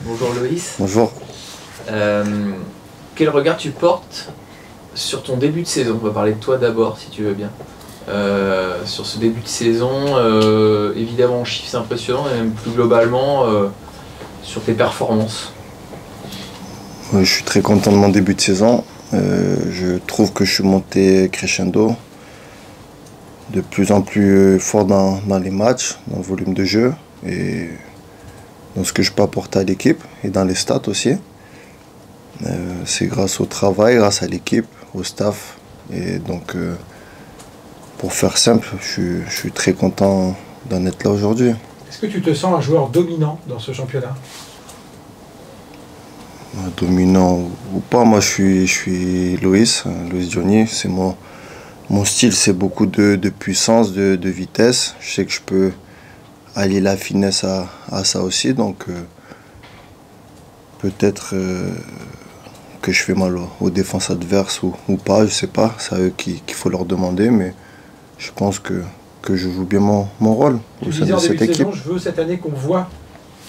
Bonjour Loïs. Bonjour. Quel regard tu portes sur ton début de saison? On va parler de toi d'abord si tu veux bien. Sur ce début de saison, évidemment en chiffres c'est impressionnant, et même plus globalement sur tes performances. Oui, je suis très content de mon début de saison. Je trouve que je suis monté crescendo, de plus en plus fort dans les matchs, dans le volume de jeu et dans ce que je peux apporter à l'équipe et dans les stats aussi. C'est grâce au travail, grâce à l'équipe, au staff. Et donc, pour faire simple, je suis très content d'en être là aujourd'hui. Est-ce que tu te sens un joueur dominant dans ce championnat? Dominant ou pas, moi je suis Loïs Diony. C'est mon style, c'est beaucoup de puissance, de vitesse. Je sais que je peux allier la finesse à ça aussi, donc peut-être que je fais mal aux défenses adverses ou pas, je sais pas, c'est à eux qu'il faut leur demander, mais je pense que je joue bien mon rôle au sein de cette équipe. Je veux cette année qu'on voit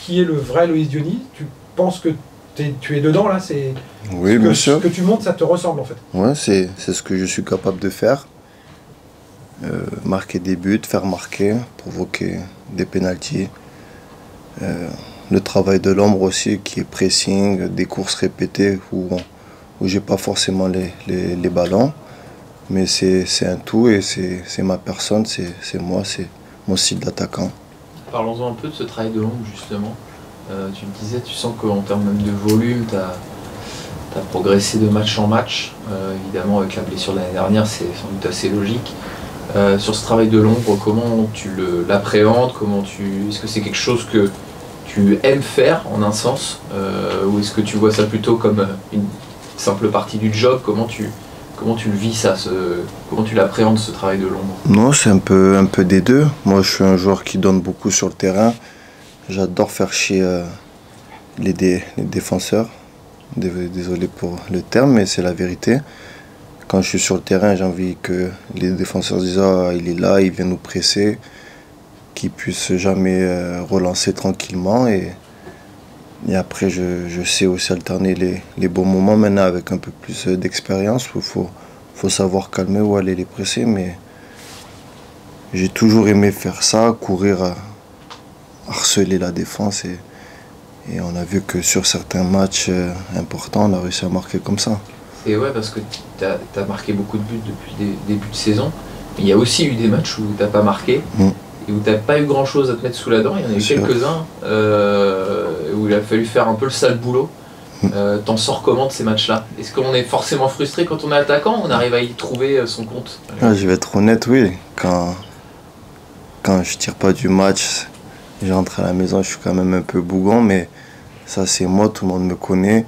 qui est le vrai Loïs Diony. Tu penses que tu es dedans là, oui, bien sûr. Ce que tu montres, ça te ressemble en fait. Ouais, c'est ce que je suis capable de faire. Marquer des buts, faire marquer, provoquer des pénaltys. Le travail de l'ombre aussi, qui est pressing, des courses répétées où j'ai pas forcément les ballons. Mais c'est un tout et c'est ma personne, c'est moi, c'est mon style d'attaquant. Parlons-en un peu de ce travail de l'ombre justement. Tu me disais, tu sens qu'en termes même de volume, tu as progressé de match en match. Évidemment, avec la blessure de l'année dernière, c'est sans doute assez logique. Sur ce travail de l'ombre, comment tu l'appréhendes? Est-ce que c'est quelque chose que tu aimes faire en un sens, ou est-ce que tu vois ça plutôt comme une simple partie du job? Comment tu le vis ça, comment tu l'appréhendes ce travail de l'ombre? Non, c'est un peu des deux. Moi, je suis un joueur qui donne beaucoup sur le terrain. J'adore faire chier les défenseurs. Désolé pour le terme, mais c'est la vérité. Quand je suis sur le terrain, j'ai envie que les défenseurs disent « Ah, il est là, il vient nous presser », qu'ils ne puissent jamais relancer tranquillement. Et après, je sais aussi alterner les bons moments maintenant avec un peu plus d'expérience. Il faut savoir calmer ou aller les presser. Mais j'ai toujours aimé faire ça, courir, harceler la défense. Et on a vu que sur certains matchs importants, on a réussi à marquer comme ça. Et ouais, parce que tu as marqué beaucoup de buts depuis le début de saison. Mais il y a aussi eu des matchs où tu n'as pas marqué. Et où tu n'as pas eu grand chose à te mettre sous la dent. Il y en a eu quelques-uns où il a fallu faire un peu le sale boulot. T'en sors comment de ces matchs-là? Est-ce qu'on est forcément frustré quand on est attaquant ou on arrive à y trouver son compte? Je vais être honnête, oui. Quand je tire pas du match, je rentre à la maison, je suis quand même un peu bougon, mais ça c'est moi, tout le monde me connaît.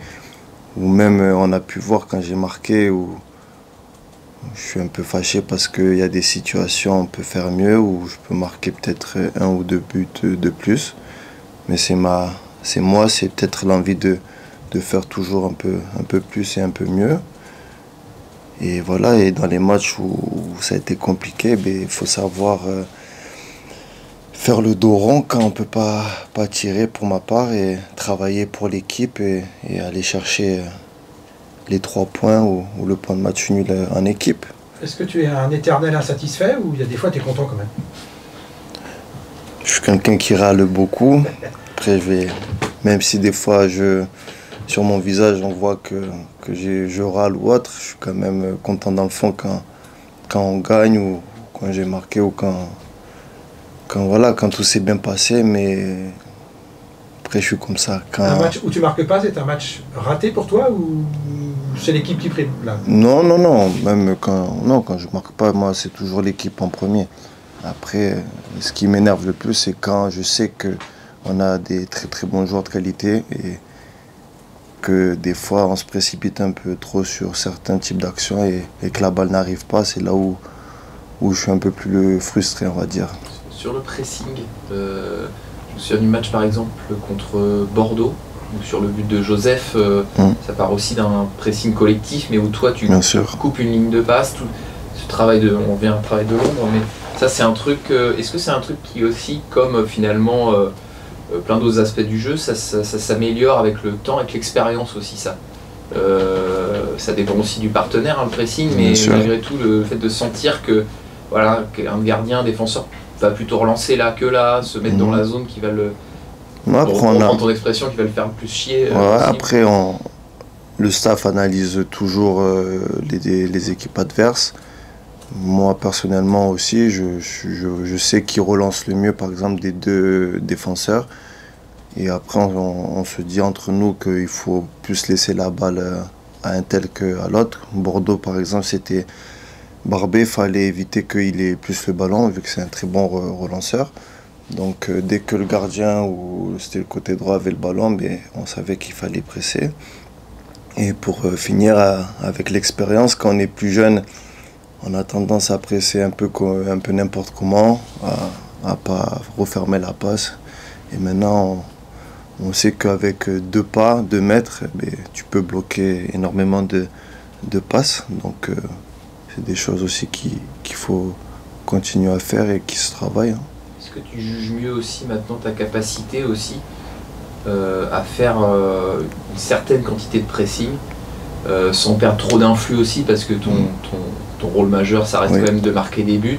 Ou même on a pu voir quand j'ai marqué où je suis un peu fâché parce qu'il y a des situations où on peut faire mieux, où je peux marquer peut-être 1 ou 2 buts de plus. Mais c'est moi, c'est peut-être l'envie de faire toujours un peu plus et un peu mieux. Et voilà, et dans les matchs où ça a été compliqué, il faut savoir faire le dos rond quand on ne peut pas tirer pour ma part et travailler pour l'équipe et aller chercher les 3 points ou le point de match nul en équipe. Est-ce que tu es un éternel insatisfait ou il y a des fois tu es content quand même? Je suis quelqu'un qui râle beaucoup. Après, même si des fois sur mon visage on voit que je râle ou autre, je suis quand même content dans le fond quand on gagne ou quand j'ai marqué ou quand tout s'est bien passé, mais après je suis comme ça. Un match où tu marques pas, c'est un match raté pour toi ou c'est l'équipe qui prime là? Non, même quand je marque pas, moi c'est toujours l'équipe en premier. Après, ce qui m'énerve le plus, c'est quand je sais qu'on a des très très bons joueurs de qualité et que des fois on se précipite un peu trop sur certains types d'actions et que la balle n'arrive pas, c'est là où je suis un peu plus frustré, on va dire. Sur le pressing, je me souviens du match par exemple contre Bordeaux, où sur le but de Joseph, ça part aussi d'un pressing collectif, mais où toi tu coupes une ligne de passe, tout ce travail on vient un travail de l'ombre, mais ça c'est un truc, est-ce que c'est un truc qui aussi, comme finalement plein d'autres aspects du jeu, ça s'améliore avec le temps, avec l'expérience aussi ça. Ça dépend aussi du partenaire, hein, le pressing, mais malgré tout le fait de sentir que voilà, qu'un gardien, un défenseur va plutôt relancer là que là, se mettre dans la zone qui va le... Prendre ton expression, qui va le faire plus chier. Après, le staff analyse toujours les équipes adverses. Moi, personnellement aussi, je sais qui relance le mieux, par exemple, des deux défenseurs. Et après, on se dit entre nous qu'il faut plus laisser la balle à un tel qu'à l'autre. Bordeaux, par exemple, c'était Barbet, il fallait éviter qu'il ait plus le ballon, vu que c'est un très bon relanceur. Donc dès que le gardien ou c'était le côté droit avait le ballon, on savait qu'il fallait presser. Et pour finir, avec l'expérience, quand on est plus jeune, on a tendance à presser un peu n'importe comment, à pas refermer la passe. Et maintenant, on sait qu'avec 2 pas, 2 mètres, tu peux bloquer énormément de passes. Donc c'est des choses aussi qu'il faut continuer à faire et qui se travaillent. Est-ce que tu juges mieux aussi maintenant ta capacité aussi à faire une certaine quantité de pressing sans perdre trop d'influx aussi, parce que ton rôle majeur ça reste quand même de marquer des buts.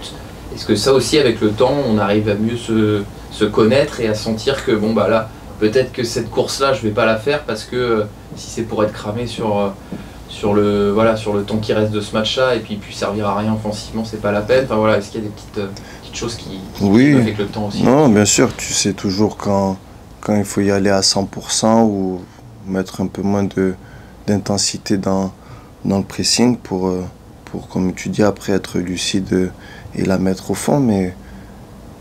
Est-ce que ça aussi avec le temps on arrive à mieux se connaître et à sentir que bon bah là peut-être que cette course là je vais pas la faire parce que si c'est pour être cramé sur le temps qui reste de ce match-là et puis servir à rien offensivement, c'est pas la peine. Enfin voilà, est-ce qu'il y a des petites choses qui avec le temps aussi? Non, bien sûr, tu sais toujours quand il faut y aller à 100% ou mettre un peu moins d'intensité dans le pressing pour, comme tu dis, après être lucide et la mettre au fond. Mais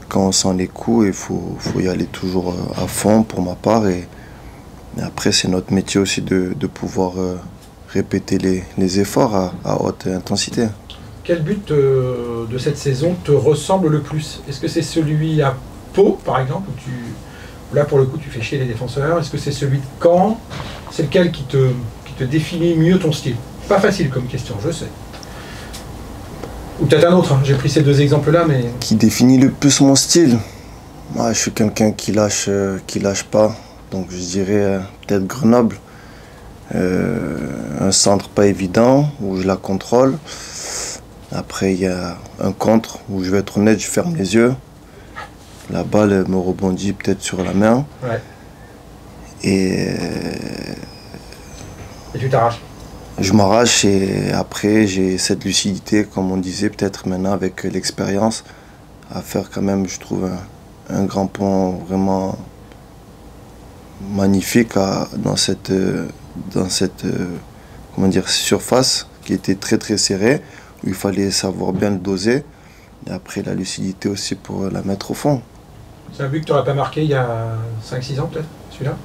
quand on sent les coups, il faut y aller toujours à fond pour ma part. Et après, c'est notre métier aussi de pouvoir répéter les efforts à haute intensité. Quel but de cette saison te ressemble le plus? Est-ce que c'est celui à Pau, par exemple, où là pour le coup tu fais chier les défenseurs? Est-ce que c'est celui de Caen? C'est lequel qui te définit mieux ton style? Pas facile comme question, je sais. Ou peut-être un autre, hein. J'ai pris ces 2 exemples-là, mais... Qui définit le plus mon style? Moi, je suis quelqu'un qui lâche pas. Donc je dirais peut-être Grenoble. Un centre pas évident, où je la contrôle. Après, il y a un contre, où je vais être honnête, je ferme les yeux. La balle me rebondit peut-être sur la main. Ouais. Et tu t'arraches. Je m'arrache et après j'ai cette lucidité, comme on disait, peut-être maintenant avec l'expérience, à faire quand même, je trouve, un grand pont vraiment magnifique dans cette comment dire, surface qui était très très serrée, où il fallait savoir bien le doser. Et après la lucidité aussi pour la mettre au fond. C'est un but que tu n'aurais pas marqué il y a 5-6 ans peut-être, celui-là?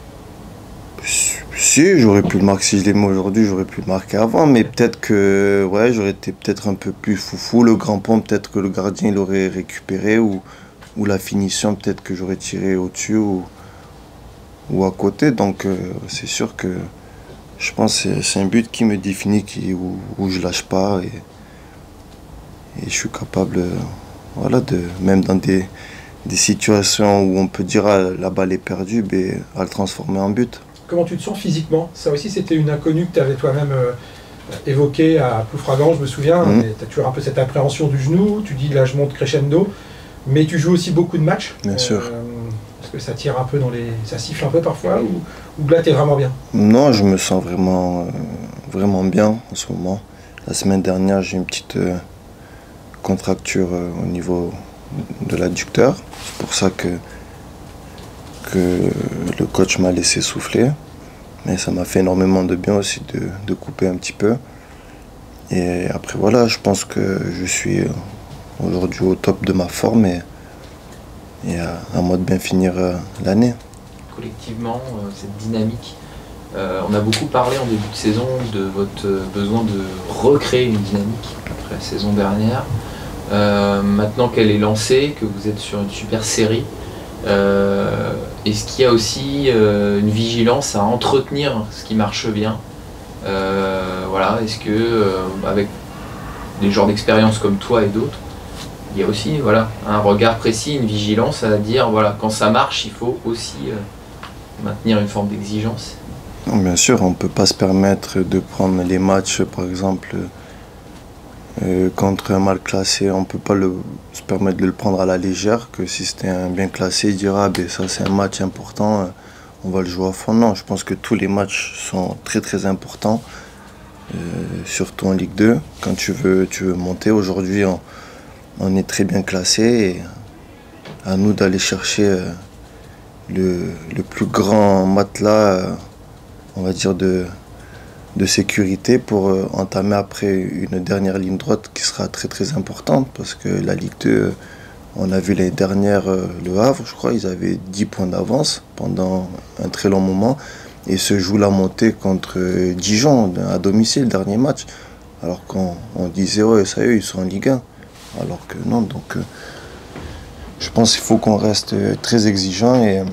Si, j'aurais pu le marquer, si je l'aimais aujourd'hui, j'aurais pu le marquer avant, mais peut-être que j'aurais été peut-être un peu plus foufou. Le grand pont, peut-être que le gardien l'aurait récupéré, ou la finition, peut-être que j'aurais tiré au-dessus ou à côté. Donc c'est sûr que je pense que c'est un but qui me définit, où je lâche pas et je suis capable même dans des situations où on peut dire la balle est perdue, à le transformer en but. Comment tu te sens physiquement? Ça aussi, c'était une inconnue que tu avais toi-même évoquée à Ploufragan, je me souviens. Tu as toujours un peu cette appréhension du genou, tu dis là je monte crescendo, mais tu joues aussi beaucoup de matchs. Bien sûr. Est-ce que ça tire un peu ça siffle un peu parfois, ou là tu es vraiment bien? Non, je me sens vraiment, vraiment bien en ce moment. La semaine dernière, j'ai une petite contracture au niveau de l'adducteur. C'est pour ça que le coach m'a laissé souffler, mais ça m'a fait énormément de bien aussi de couper un petit peu. Et après voilà, je pense que je suis aujourd'hui au top de ma forme et à moi de bien finir l'année. Collectivement, cette dynamique, on a beaucoup parlé en début de saison de votre besoin de recréer une dynamique après la saison dernière. Maintenant qu'elle est lancée, que vous êtes sur une super série, est-ce qu'il y a aussi une vigilance à entretenir ce qui marche bien? Est-ce que avec des genres d'expériences comme toi et d'autres, il y a aussi voilà, un regard précis, une vigilance à dire voilà, quand ça marche, il faut aussi maintenir une forme d'exigence. Bien sûr, on ne peut pas se permettre de prendre les matchs, par exemple, contre un mal classé. On ne peut pas se permettre de le prendre à la légère, que si c'était un bien classé, il dira ben, ça c'est un match important, on va le jouer à fond. Non, je pense que tous les matchs sont très très importants, surtout en Ligue 2. Quand tu veux monter, aujourd'hui on est très bien classé et à nous d'aller chercher le plus grand matelas, on va dire, de sécurité pour entamer après une dernière ligne droite qui sera très très importante parce que la Ligue 2, on a vu l'année dernière le Havre, je crois, ils avaient 10 points d'avance pendant un très long moment et se jouent la montée contre Dijon à domicile, le dernier match, alors qu'on disait ouais ça y est, ils sont en Ligue 1, alors que non, donc je pense qu'il faut qu'on reste très exigeant et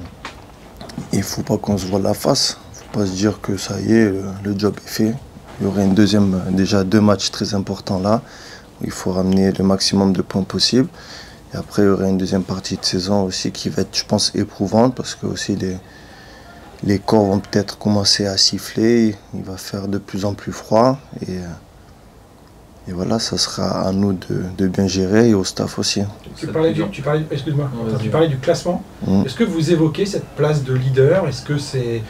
il ne faut pas qu'on se voile la face. Pas se dire que ça y est, le job est fait. Il y aurait déjà 2 matchs très importants là, où il faut ramener le maximum de points possible. Et après, il y aurait une deuxième partie de saison aussi qui va être, je pense, éprouvante parce que aussi les corps vont peut-être commencer à siffler, il va faire de plus en plus froid. Et voilà, ça sera à nous de bien gérer et au staff aussi. Excuse-moi, tu parlais du classement. Est-ce que vous évoquez cette place de leader? Est-ce que c'est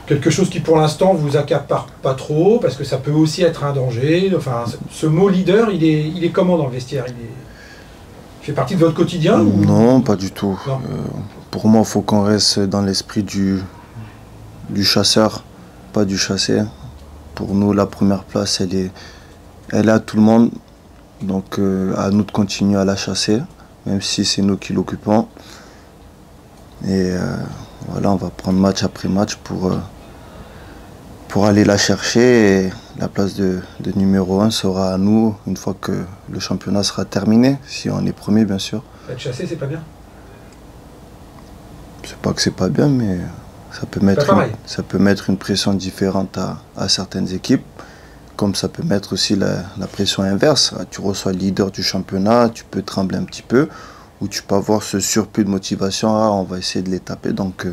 quelque chose qui pour l'instant vous accapare pas trop, parce que ça peut aussi être un danger? Enfin, ce mot leader, il est comment dans le vestiaire? Il fait partie de votre quotidien Non, pas du tout. Pour moi, il faut qu'on reste dans l'esprit du chasseur, pas du chassé. Pour nous, la première place, elle est à tout le monde. Donc à nous de continuer à la chasser, même si c'est nous qui l'occupons. Et voilà, on va prendre match après match pour aller la chercher. Et la place de numéro 1 sera à nous une fois que le championnat sera terminé, si on est premier bien sûr. Être chassé, c'est pas bien? C'est pas que c'est pas bien, mais ça peut mettre une pression différente à certaines équipes, comme ça peut mettre aussi la pression inverse. Tu reçois le leader du championnat, tu peux trembler un petit peu, ou tu peux avoir ce surplus de motivation, on va essayer de les taper. Donc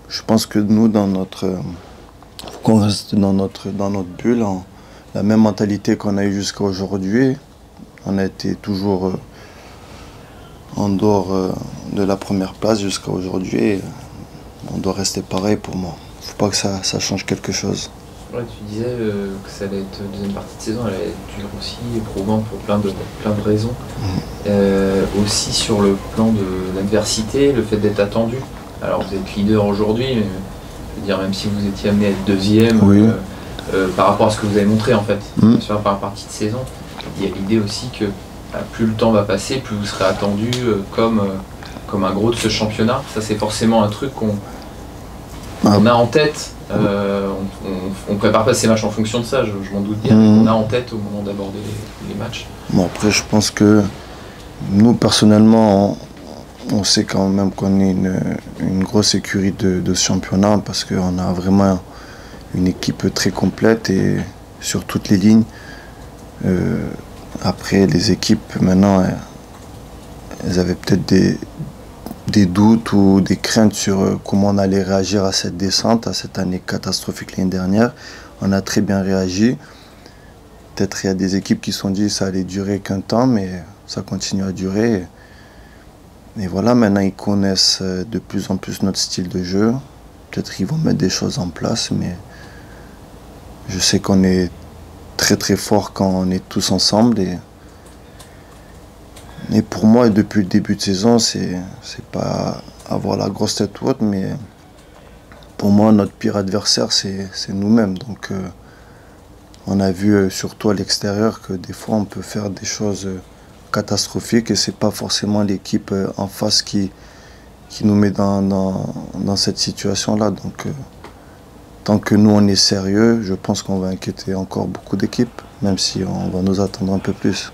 je pense que nous, faut qu'on reste dans notre bulle, la même mentalité qu'on a eu jusqu'à aujourd'hui. On a été toujours en dehors de la première place jusqu'à aujourd'hui. On doit rester pareil pour moi. Il ne faut pas que ça change quelque chose. Ouais, tu disais que ça allait être deuxième partie de saison, elle allait être dure aussi, éprouvante pour plein de raisons. Aussi sur le plan de l'adversité, le fait d'être attendu. Alors vous êtes leader aujourd'hui, mais je veux dire, même si vous étiez amené à être deuxième, oui. Par rapport à ce que vous avez montré en fait, sur la première partie de saison, il y a l'idée aussi que plus le temps va passer, plus vous serez attendu comme un gros de ce championnat. Ça c'est forcément un truc qu'on a en tête. On prépare pas ces matchs en fonction de ça, je m'en doute bien, mais on a en tête au moment d'aborder les matchs. Bon, après, je pense que nous, personnellement, on sait quand même qu'on est une grosse écurie de ce championnat parce qu'on a vraiment une équipe très complète et sur toutes les lignes. Après, les équipes, maintenant, elles avaient peut-être des doutes ou des craintes sur comment on allait réagir à cette descente, à cette année catastrophique l'année dernière. On a très bien réagi. Peut-être il y a des équipes qui se sont dit que ça allait durer qu'un temps, mais ça continue à durer. Et voilà, maintenant ils connaissent de plus en plus notre style de jeu. Peut-être qu'ils vont mettre des choses en place, mais je sais qu'on est très très fort quand on est tous ensemble. Et pour moi, depuis le début de saison, c'est pas avoir la grosse tête ou autre, mais pour moi, notre pire adversaire, c'est nous-mêmes. Donc, on a vu surtout à l'extérieur que des fois, on peut faire des choses catastrophiques et c'est pas forcément l'équipe en face qui nous met dans cette situation-là. Donc, tant que nous, on est sérieux, je pense qu'on va inquiéter encore beaucoup d'équipes, même si on va nous attendre un peu plus.